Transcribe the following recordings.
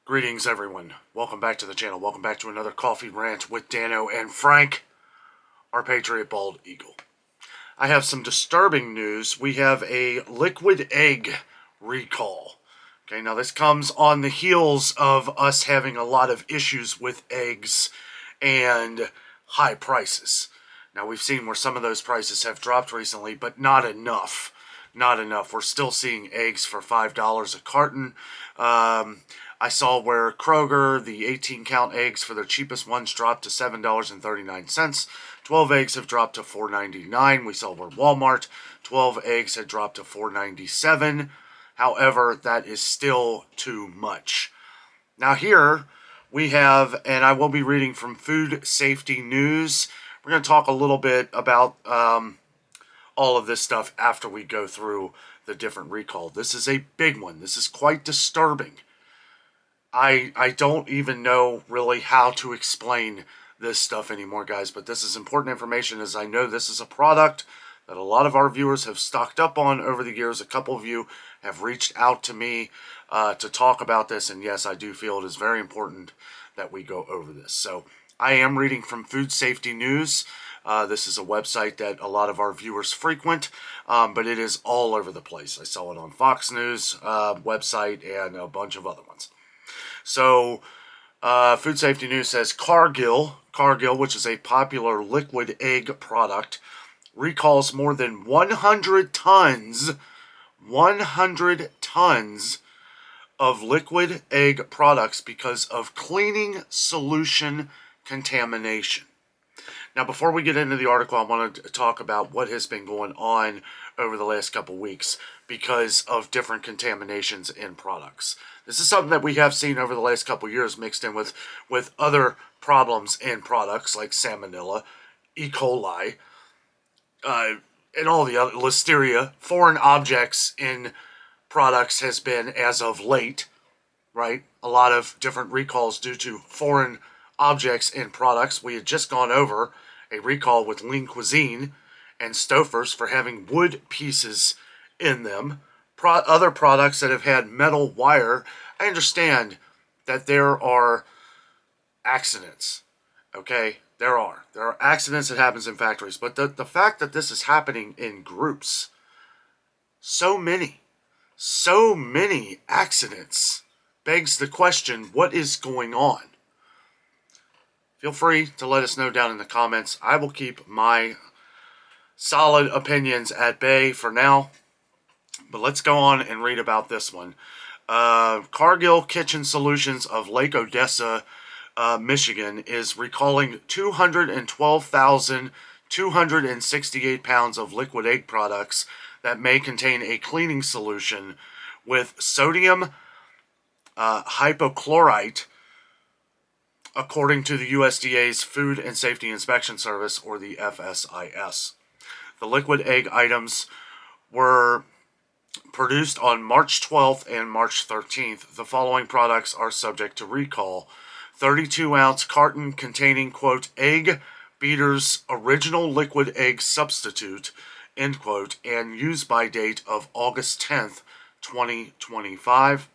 Greetings, everyone. Welcome back to the channel. Welcome back to another Coffee Rant with Dano and Frank, our Patriot Bald Eagle. I have some disturbing news. We have a liquid egg recall. Okay, now this comes on the heels of us having a lot of issues with eggs and high prices. Now, we've seen where some of those prices have dropped recently, but not enough. Not enough. We're still seeing eggs for $5 a carton. I saw where Kroger, the 18-count eggs for their cheapest ones dropped to $7.39. 12 eggs have dropped to $4.99. We saw where Walmart, 12 eggs had dropped to $4.97. However, that is still too much. Now here we have, and I will be reading from Food Safety News. We're going to talk a little bit about all of this stuff after we go through the different recall. This is a big one. This is quite disturbing. I don't even know really how to explain this stuff anymore, guys, but this is important information, as I know this is a product that a lot of our viewers have stocked up on over the years. A couple of you have reached out to me to talk about this, and yes, I do feel it is very important that we go over this. So I am reading from Food Safety News. This is a website that a lot of our viewers frequent, but it is all over the place. I saw it on Fox News website and a bunch of other ones. So, Food Safety News says Cargill, which is a popular liquid egg product, recalls more than 100 tons of liquid egg products because of cleaning solution contamination. Now, before we get into the article, I wanted to talk about what has been going on over the last couple weeks because of different contaminations in products. This is something that we have seen over the last couple years mixed in with other problems in products like Salmonella, E. coli, and all the other, Listeria. Foreign objects in products has been, as of late, right? A lot of different recalls due to foreign objects in products. We had just gone over a recall with Lean Cuisine and Stouffer's for having wood pieces in them. Other products that have had metal wire. I understand that there are accidents, okay? There are accidents that happens in factories, but the fact that this is happening in groups, so many accidents, begs the question, what is going on? Feel free to let us know down in the comments. I will keep my solid opinions at bay for now. But let's go on and read about this one. Cargill Kitchen Solutions of Lake Odessa, Michigan, is recalling 212,268 pounds of liquid egg products that may contain a cleaning solution with sodium hypochlorite, according to the USDA's Food and Safety Inspection Service, or the FSIS. The liquid egg items were produced on March 12th and March 13th. The following products are subject to recall. 32-ounce carton containing, quote, egg beaters original liquid egg substitute, end quote, and use by date of August 10th, 2025.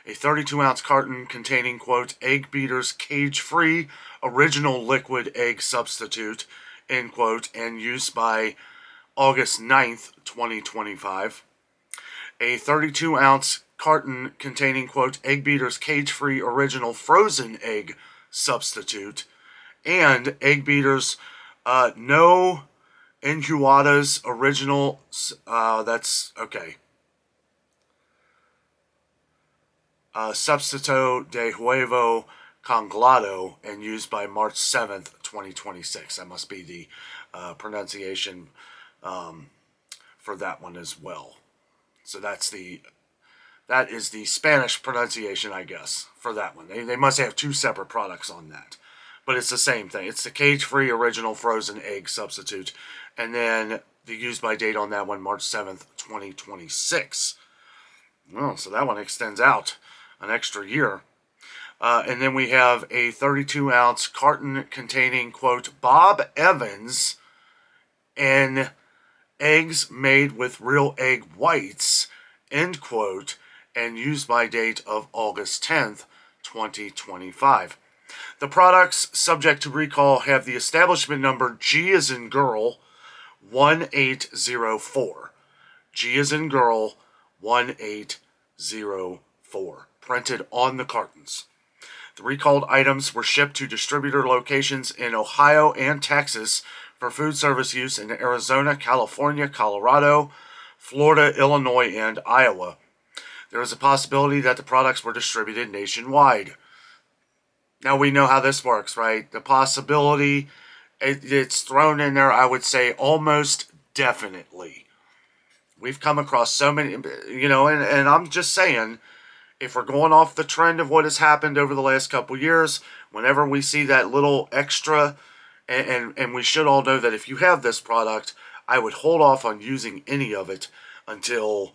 A 32-ounce carton containing, quote, egg beaters cage-free original liquid egg substitute, end quote, and use by August 9th, 2025. A 32-ounce carton containing, quote, egg beaters cage-free original frozen egg substitute, and egg beaters no enchiladas original, that's, okay, Substituto de Huevo Congelado, and used by March 7th, 2026. That must be the pronunciation for that one as well. So that is the Spanish pronunciation, I guess, for that one. They must have two separate products on that. But it's the same thing. It's the cage-free original frozen egg substitute. And then the use-by date on that one, March 7th, 2026. Well, so that one extends out an extra year. And then we have a 32-ounce carton containing, quote, Bob Evans and eggs made with real egg whites, end quote, and use by date of August 10th, 2025. The products subject to recall have the establishment number G as in girl 1804. G as in girl 1804 printed on the cartons. The recalled items were shipped to distributor locations in Ohio and Texas for food service use in Arizona, California, Colorado, Florida, Illinois, and Iowa. There is a possibility that the products were distributed nationwide. Now we know how this works, right? The possibility, it's thrown in there, I would say almost definitely. We've come across so many, and I'm just saying, if we're going off the trend of what has happened over the last couple years, whenever we see that little extra, and we should all know that if you have this product, I would hold off on using any of it until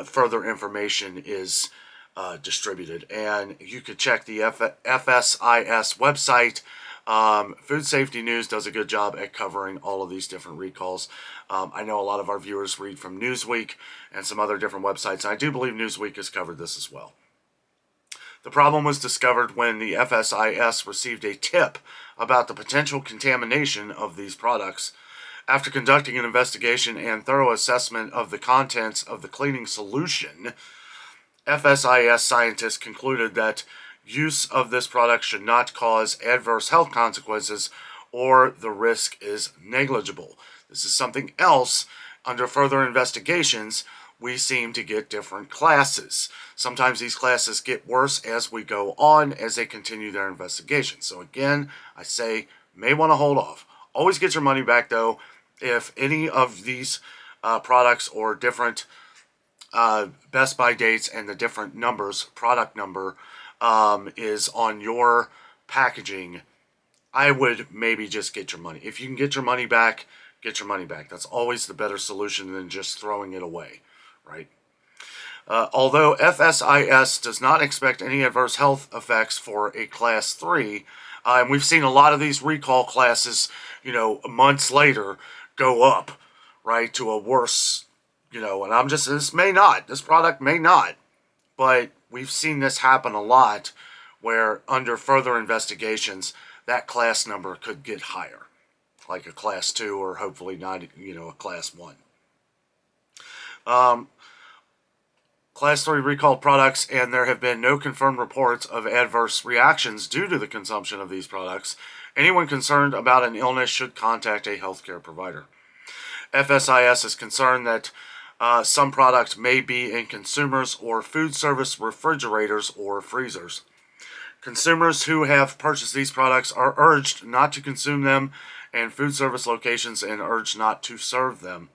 further information is distributed. And you could check the FSIS website. Food Safety News does a good job at covering all of these different recalls. I know a lot of our viewers read from Newsweek and some other different websites. I do believe Newsweek has covered this as well. The problem was discovered when the FSIS received a tip about the potential contamination of these products. After conducting an investigation and thorough assessment of the contents of the cleaning solution, FSIS scientists concluded that use of this product should not cause adverse health consequences or the risk is negligible. This is something else. Under further investigations, we seem to get different classes. Sometimes these classes get worse as we go on, as they continue their investigation. So again, I say, may want to hold off. Always get your money back though, if any of these products or different best by dates and the different numbers, product number, is on your packaging, I would maybe just get your money. If you can get your money back, get your money back. That's always the better solution than just throwing it away, right? Although FSIS does not expect any adverse health effects for a Class 3, and we've seen a lot of these recall classes, months later go up, right, to a worse, and this product may not, but we've seen this happen a lot where under further investigations, that class number could get higher, like a Class 2 or hopefully not, a Class 1. Class 3 recalled products, and there have been no confirmed reports of adverse reactions due to the consumption of these products. Anyone concerned about an illness should contact a healthcare provider. FSIS is concerned that some products may be in consumers' or food service refrigerators or freezers. Consumers who have purchased these products are urged not to consume them, and food service locations are urged not to serve them.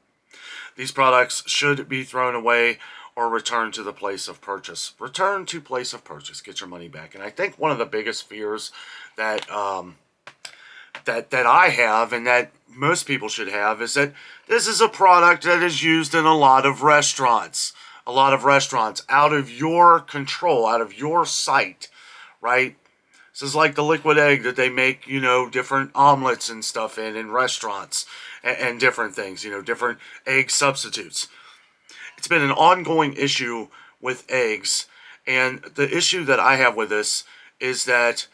These products should be thrown away or returned to the place of purchase. Return to place of purchase. Get your money back. And I think one of the biggest fears that that I have, and that most people should have, is that this is a product that is used in a lot of restaurants. A lot of restaurants out of your control, out of your sight, right? This is like the liquid egg that they make, different omelets and stuff in restaurants and different things, different egg substitutes. It's been an ongoing issue with eggs, and the issue that I have with this is that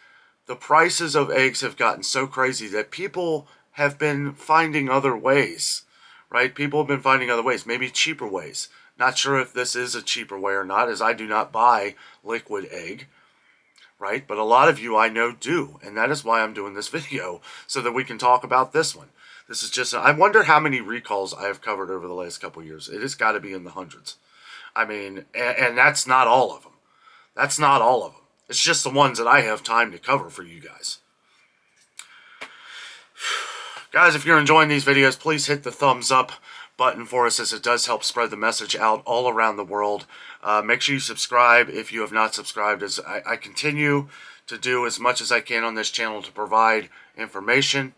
the prices of eggs have gotten so crazy that people have been finding other ways, right? People have been finding other ways, maybe cheaper ways. Not sure if this is a cheaper way or not, as I do not buy liquid egg, right? But a lot of you I know do, and that is why I'm doing this video, so that we can talk about this one. This is just, I wonder how many recalls I have covered over the last couple of years. It has got to be in the hundreds. I mean, and that's not all of them. That's not all of them. It's just the ones that I have time to cover for you guys. Guys, if you're enjoying these videos, please hit the thumbs up button for us, as it does help spread the message out all around the world. Make sure you subscribe if you have not subscribed, as I continue to do as much as I can on this channel to provide information,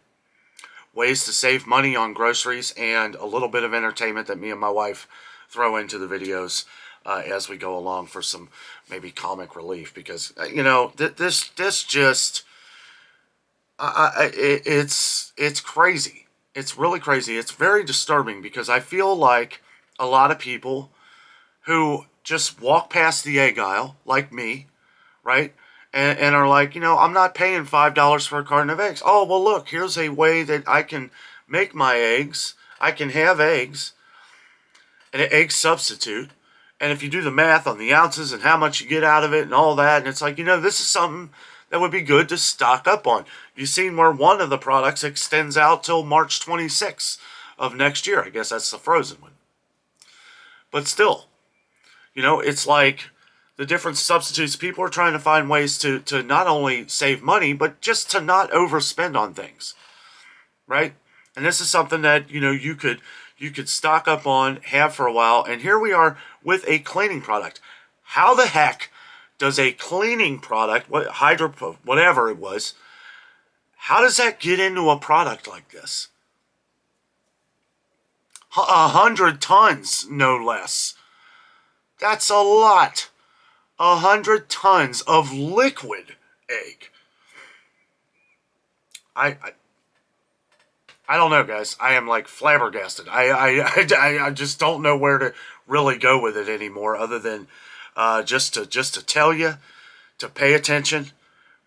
ways to save money on groceries, and a little bit of entertainment that me and my wife throw into the videos as we go along for some maybe comic relief, because this just it's crazy. It's really crazy. It's very disturbing, because I feel like a lot of people who just walk past the egg aisle, like me, right, and are like, I'm not paying $5 for a carton of eggs. Oh, well, look, here's a way that I can make my eggs. I can have eggs, an egg substitute. And if you do the math on the ounces and how much you get out of it and all that, and it's like, this is something that would be good to stock up on. You've seen where one of the products extends out till March 26th of next year. I guess that's the frozen one. But still, it's like the different substitutes. People are trying to find ways to not only save money, but just to not overspend on things, right? And this is something that, you could stock up on, have for a while. And here we are with a cleaning product. How the heck does a cleaning product, whatever it was, how does that get into a product like this? 100 tons, no less. That's a lot. 100 tons of liquid egg. I don't know, guys. I am like flabbergasted. I just don't know where to really go with it anymore, other than just to tell you to pay attention.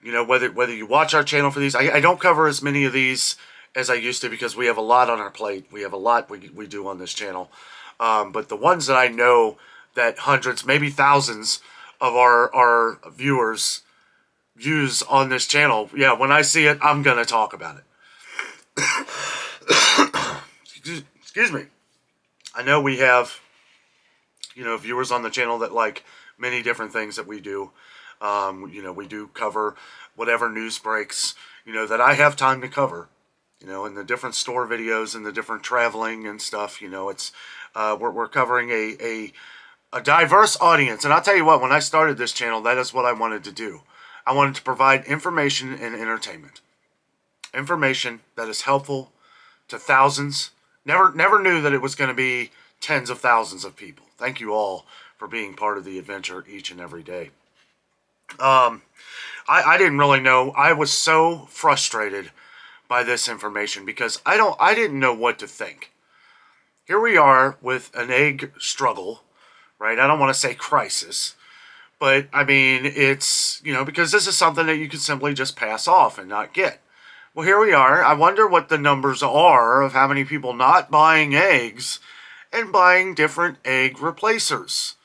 Whether you watch our channel for these, I don't cover as many of these as I used to, because we have a lot on our plate. We have a lot we do on this channel. But the ones that I know that hundreds, maybe thousands of our viewers use on this channel, yeah, when I see it, I'm going to talk about it. Excuse me. I know we have, viewers on the channel that like many different things that we do. We do cover whatever news breaks, that I have time to cover. In the different store videos and the different traveling and stuff, it's we're covering a diverse audience. And I'll tell you what, when I started this channel, that is what I wanted to do. I wanted to provide information and entertainment. Information that is helpful to thousands. Never knew that it was going to be tens of thousands of people. Thank you all for being part of the adventure each and every day. I didn't really know. I was so frustrated by this information because I didn't know what to think. Here we are with an egg struggle, right? I don't want to say crisis, but I mean, it's, because this is something that you can simply just pass off and not get. Well, here we are. I wonder what the numbers are of how many people not buying eggs and buying different egg replacers.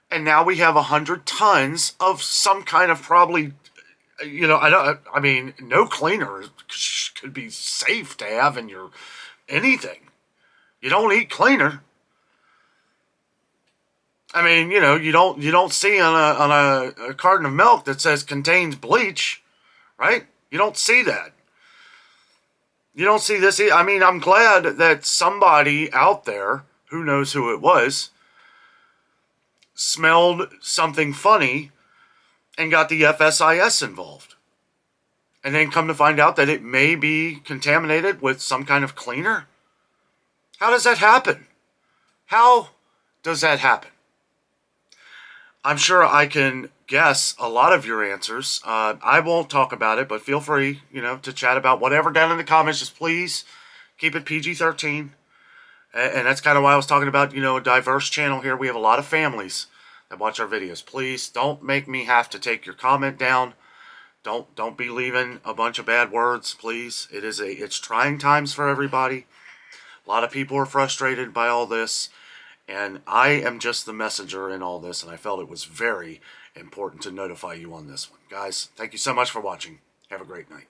And now we have 100 tons of some kind of probably, no cleaner could be safe to have in your anything. You don't eat cleaner. I mean, you don't see on a carton of milk that says contains bleach, right? You don't see that. You don't see this. I mean, I'm glad that somebody out there, who knows who it was, smelled something funny and got the FSIS involved. And then come to find out that it may be contaminated with some kind of cleaner. How does that happen? How does that happen? I'm sure I can guess a lot of your answers. I won't talk about it, but feel free, to chat about whatever down in the comments. Just please keep it PG-13. And that's kind of why I was talking about, a diverse channel here. We have a lot of families that watch our videos. Please don't make me have to take your comment down. Don't be leaving a bunch of bad words, please. It's trying times for everybody. A lot of people are frustrated by all this. And I am just the messenger in all this, and I felt it was very important to notify you on this one. Guys, thank you so much for watching. Have a great night.